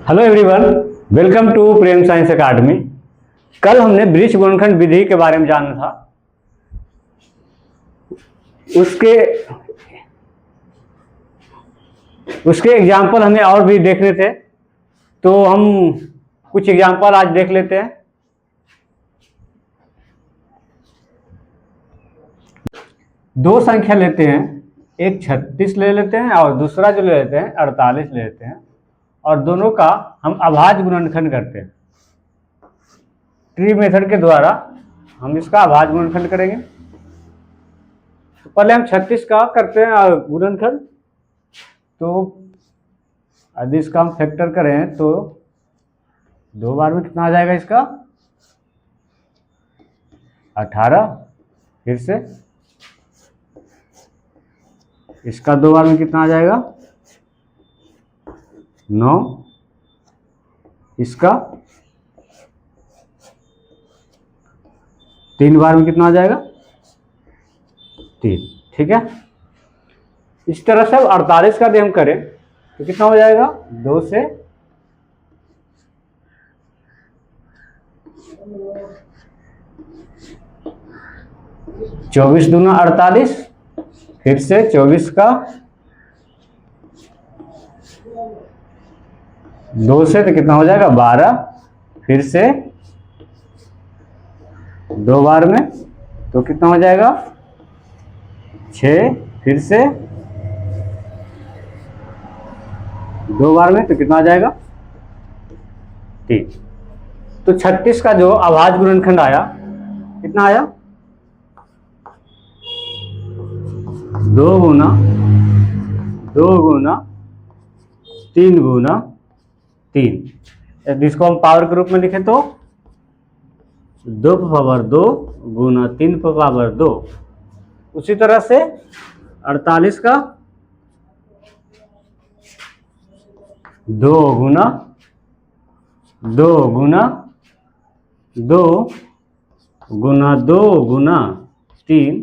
Hello everyone, welcome to Prem science academy. कल हमने वृक्ष गुणनखंड विधि के बारे में जाना था। उसके एग्जाम्पल हमें और भी देखने थे, तो हम कुछ एग्जाम्पल आज देख लेते हैं। दो संख्या लेते हैं, एक 36 ले लेते हैं और दूसरा जो ले लेते हैं 48 ले लेते हैं, और दोनों का हम अभाज्य गुणनखंड करते हैं। ट्री मेथड के द्वारा हम इसका अभाज्य गुणनखंड करेंगे। तो पहले हम 36 का करते हैं गुणनखंड। तो यदि इसका हम फैक्टर करें तो 2 बार में कितना आ जाएगा इसका 18। फिर से इसका 2 बार में कितना आ जाएगा 9। इसका 3 बार में कितना आ जाएगा 3। ठीक है। इस तरह से 48 का भी हम करें तो कितना हो जाएगा 2 से 24 दूना 48। फिर से 24 का 2 से तो कितना हो जाएगा 12। फिर से 2 बार में तो कितना हो जाएगा 6। फिर से 2 बार में तो कितना आ जाएगा 3। तो 36 का जो अभाज्य गुणनखंड आया कितना आया 2 गुना 3 गुना 3। यदि इसको हम पावर के रूप में लिखें तो 2 पर पावर 2 गुना 3 पर पावर 2। उसी तरह से 48 का 2 गुना 2 गुना 2 गुना 2 गुना 3।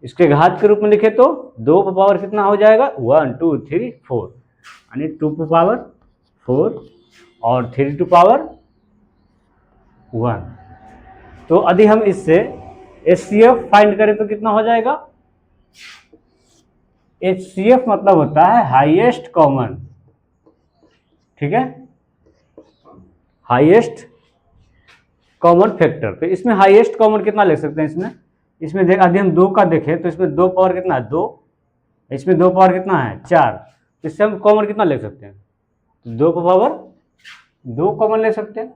इसके घात के रूप में लिखे तो 2 पर पावर कितना हो जाएगा 1 2 3 4, यानी 2 पर पावर 4 और 3 टू पावर 1। तो यदि हम इससे HCF फाइंड करें तो कितना हो जाएगा। HCF मतलब होता है हाईएस्ट कॉमन। ठीक है, हाईएस्ट कॉमन फैक्टर। तो इसमें हाईएस्ट कॉमन कितना ले सकते हैं। इसमें देख यदि हम 2 का देखें तो इसमें 2 पावर कितना है 2, इसमें 2 पावर कितना है 4। इससे हम कॉमन कितना ले सकते हैं 2 पर पावर 2 कॉमन ले सकते हैं।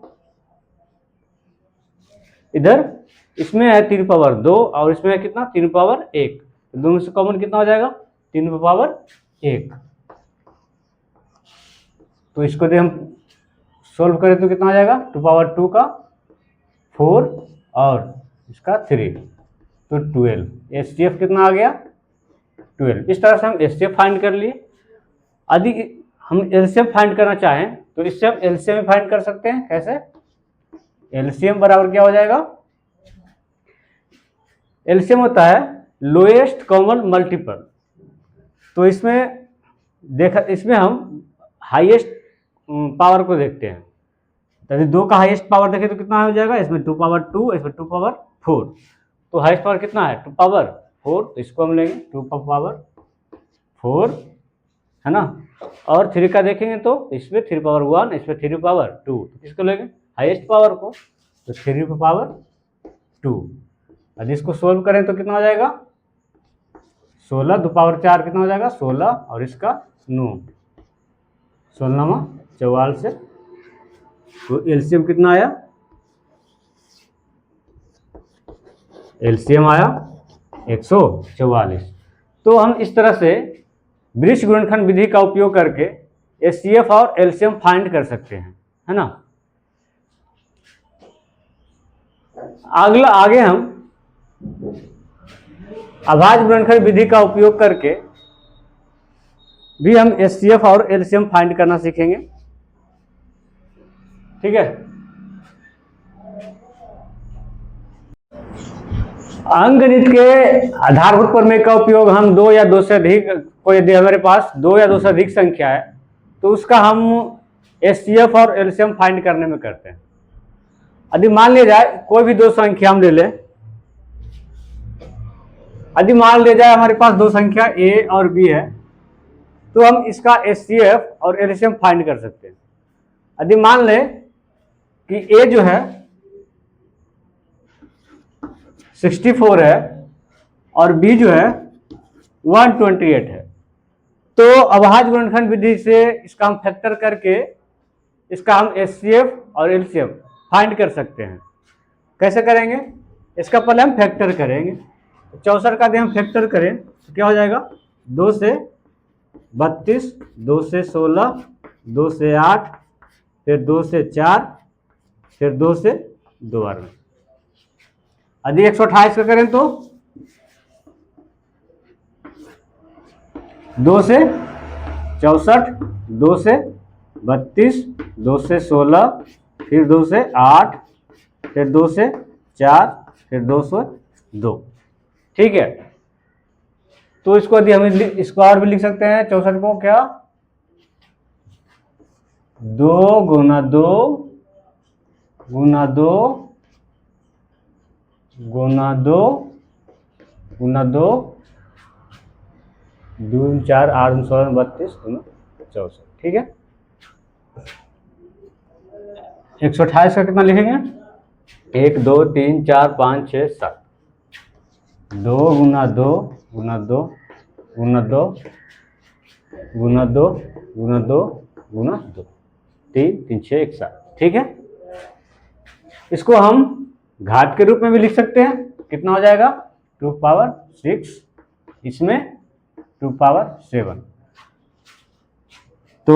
इधर इसमें है 3 पावर 2 और इसमें है कितना 3 पावर 1। तो दोनों से कॉमन कितना हो जाएगा 3 पर पावर 1। तो इसको यदि हम सोल्व करें तो कितना हो जाएगा 2 पावर 2 का 4 और इसका 3 तो 12। HCF कितना आ गया 12। इस तरह से हम HCF फाइंड कर लिए। यदि हम LCM फाइंड करना चाहें तो इससे हम LCM फाइंड कर सकते हैं। कैसे LCM बराबर क्या हो जाएगा, LCM होता है लोएस्ट कॉमन मल्टीपल। तो इसमें हम हाईएस्ट पावर को देखते हैं। यदि 2 का हाईएस्ट पावर देखें तो कितना हो जाएगा, इसमें 2 पावर 2, इसमें 2 पावर 4। तो हाईएस्ट पावर कितना है 2 पावर 4। तो इसको हम लेंगे 2 पावर 4, है ना। और 3 का देखेंगे तो इसमें 3 पावर 1, इसमें 3 पावर 2। तो इसको लेंगे हाईएस्ट पावर को, तो 3 पावर 2। यदि इसको सोल्व करें तो कितना हो जाएगा 16। 2 पावर 4 कितना हो जाएगा 16 और इसका 9, 16 44। तो LCM कितना आया, LCM आया 144। तो हम इस तरह से वृक्ष गुणनखंड विधि का उपयोग करके HCF और LCM फाइंड कर सकते हैं, है ना। आगे हम अभाज्य गुणनखंड विधि का उपयोग करके भी हम HCF और LCM फाइंड करना सीखेंगे। ठीक है। अंकगणित के आधारभूत प्रमेय का उपयोग हम 2 या 2 से अधिक को, यदि हमारे पास 2 या 2 से अधिक संख्या है तो उसका हम HCF और LCM फाइंड करने में करते हैं। यदि मान लिया जाए कोई भी दो संख्या हम ले लें, यदि मान लिया जाए हमारे पास दो संख्या A और B है, तो हम इसका HCF और LCM फाइंड कर सकते हैं। यदि मान लें कि A जो है 64 है और B जो है 128 है, तो अभाज्य गुणनखंड विधि से इसका हम फैक्टर करके इसका हम HCF और LCM फाइंड कर सकते हैं। कैसे करेंगे? इसका पहले हम फैक्टर करेंगे। 64 का यदि हम फैक्टर करें तो क्या हो जाएगा? 2 से 32, 2 से 16, 2 से 8, फिर 2 से 4, फिर 2 से 2 बार में। यदि 128 का करें तो 2 से 64, 2 से 32, 2 से 16, फिर 2 से 8, फिर 2 से 4, फिर 2 से 2। ठीक है, तो इसको यदि हम इसको और भी लिख सकते हैं 64 को क्या 2 गुना 2 गुना 2 गुना 2 गुना 2 2 4 8 16 32 गुना 64। ठीक है, 128 का कितना लिखेंगे? 1 2 3 4 5 6 7, 2 गुना 2 गुना 2 गुना 2 गुना 2 गुना 2 गुना 2, 3 3 6 1 7। ठीक है, इसको हम घात के रूप में भी लिख सकते हैं। कितना हो जाएगा? 2 पावर 6, इसमें 2 पावर 7। तो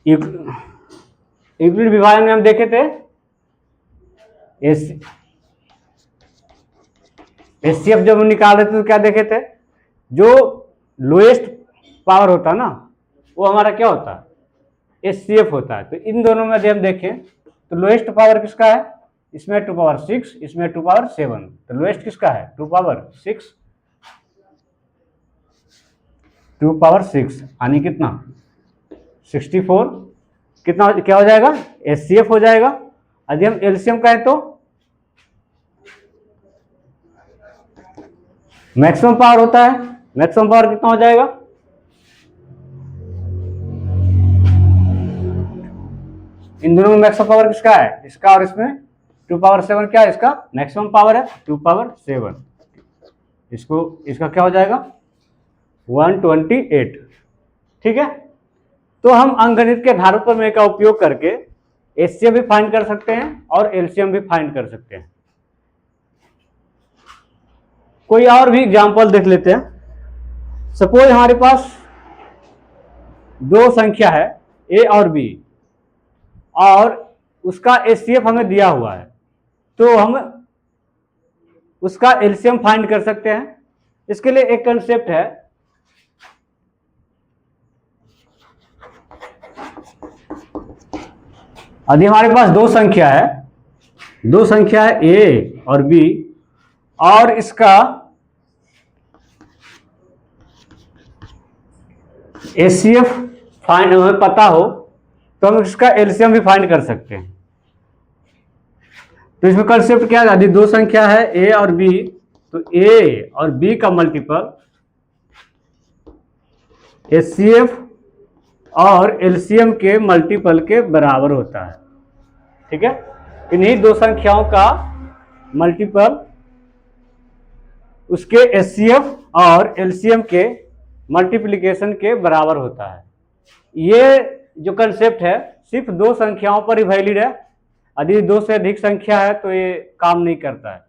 यूक्लिड विभाजन में हम देखे थे HCF जब हम निकाल रहे थे तो क्या देखे थे? जो लोएस्ट पावर होता ना वो हमारा क्या होता है? HCF होता है। तो इन दोनों में यदि हम देखें तो लोएस्ट पावर किसका है? इसमें 2 पावर 6, इसमें 2 पावर 7। तो लोएस्ट किसका है? 2 पावर 6, 2 पावर 6 यानी कितना? 64। कितना क्या हो जाएगा? HCF हो जाएगा। यदि हम LCM कहें तो मैक्सिमम पावर होता है। मैक्सिमम पावर कितना हो जाएगा? इन दोनों में मैक्सिमम पावर किसका है? इसका और इसमें 2 पावर 7 क्या है? इसका मैक्सिमम पावर है 2 पावर 7। इसका क्या हो जाएगा? 128। ठीक है, तो हम अंकगणित के धारक प्रमेय का उपयोग करके HCF भी फाइंड कर सकते हैं और LCM भी फाइंड कर सकते हैं। कोई और भी एग्जांपल देख लेते हैं। सपोज हमारे पास दो संख्या है A और B और उसका HCF हमें दिया हुआ है, तो हम उसका LCM फाइंड कर सकते हैं। इसके लिए एक कंसेप्ट है, यदि हमारे पास दो संख्या है A और B और इसका HCF फाइंड हमें पता हो तो हम इसका LCM भी फाइंड कर सकते हैं। तो इसमें कंसेप्ट क्या है? यदि दो संख्या है A और B तो A और B का मल्टीपल HCF और LCM के मल्टीपल के बराबर होता है। ठीक है, इन्हीं दो संख्याओं का मल्टीपल उसके HCF और LCM के मल्टीप्लिकेशन के बराबर होता है। ये जो कंसेप्ट है सिर्फ दो संख्याओं पर ही वैलिड है। यदि दो से अधिक संख्या है तो ये काम नहीं करता है।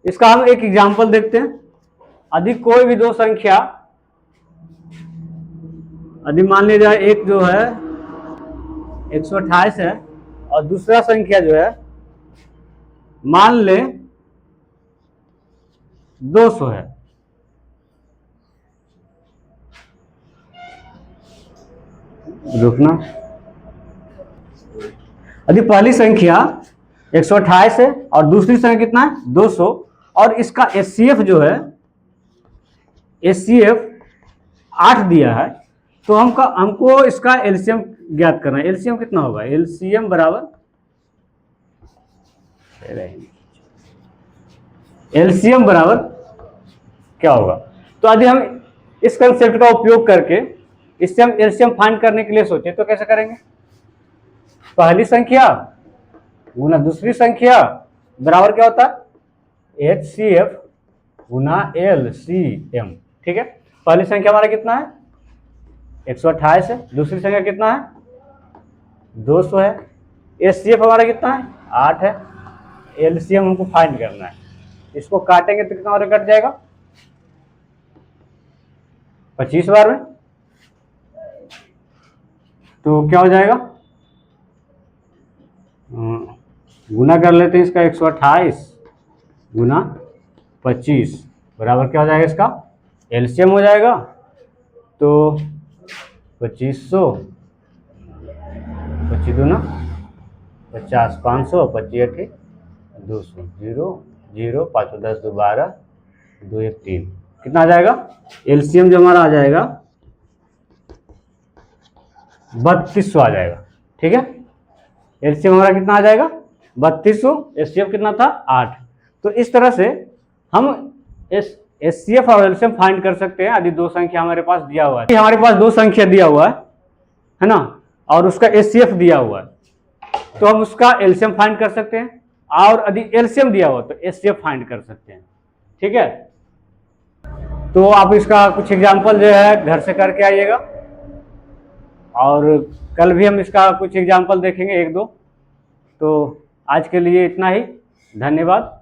इसका हम एक एग्जांपल देखते हैं। यदि कोई भी दो संख्या, यदि मान लिया जाए एक जो है 128 है और दूसरा संख्या जो है मान ले 200 है, रुकना। यदि पहली संख्या 128 है और दूसरी संख्या कितना है? 200 और इसका HCF जो है HCF 8 दिया है, तो हमको इसका एलसीएम ज्ञात करना है। एलसीएम कितना होगा? एलसीएम बराबर, एलसीएम बराबर क्या होगा? तो यदि हम इस कंसेप्ट का उपयोग करके इससे हम एलसीएम फाइंड करने के लिए सोचे तो कैसे करेंगे? पहली संख्या गुना दूसरी संख्या बराबर क्या होता है? एचसीएफ गुना एलसीएम। ठीक है, पहली संख्या हमारा कितना है? 128 है। दूसरी संख्या कितना है? 200 है। एचसीएफ हमारा कितना है? 8 है। एलसीएम हमको फाइंड करना है। इसको काटेंगे तो कितना और कट जाएगा? 25 बार में। तो क्या हो जाएगा? गुना कर लेते हैं इसका। 128 गुना 25 बराबर क्या हो जाएगा? इसका एलसीएम हो जाएगा। तो 2500, 25 दूना 50, 500, 25 8 200, 0 0 5 10 2 12 2 1 3, कितना आ जाएगा? एलसीएम जो हमारा आ जाएगा 3200 आ जाएगा। ठीक है, एलसीएम हमारा कितना आ जाएगा? 3200। एचसीएफ कितना था? 8। तो इस तरह से हम एचसीएफ और एलसीएम फाइंड कर सकते हैं यदि दो संख्या हमारे पास दिया हुआ है। हमारे पास दो संख्या दिया हुआ है ना, और उसका एचसीएफ दिया हुआ है, तो हम उसका एलसीएम फाइंड कर सकते हैं, और यदि एलसीएम दिया हुआ तो एचसीएफ फाइंड कर सकते हैं। ठीक है, तो आप इसका कुछ एग्जाम्पल जो है घर से करके आइएगा, और कल भी हम इसका कुछ एग्जाम्पल देखेंगे, एक दो। तो आज के लिए इतना ही, धन्यवाद।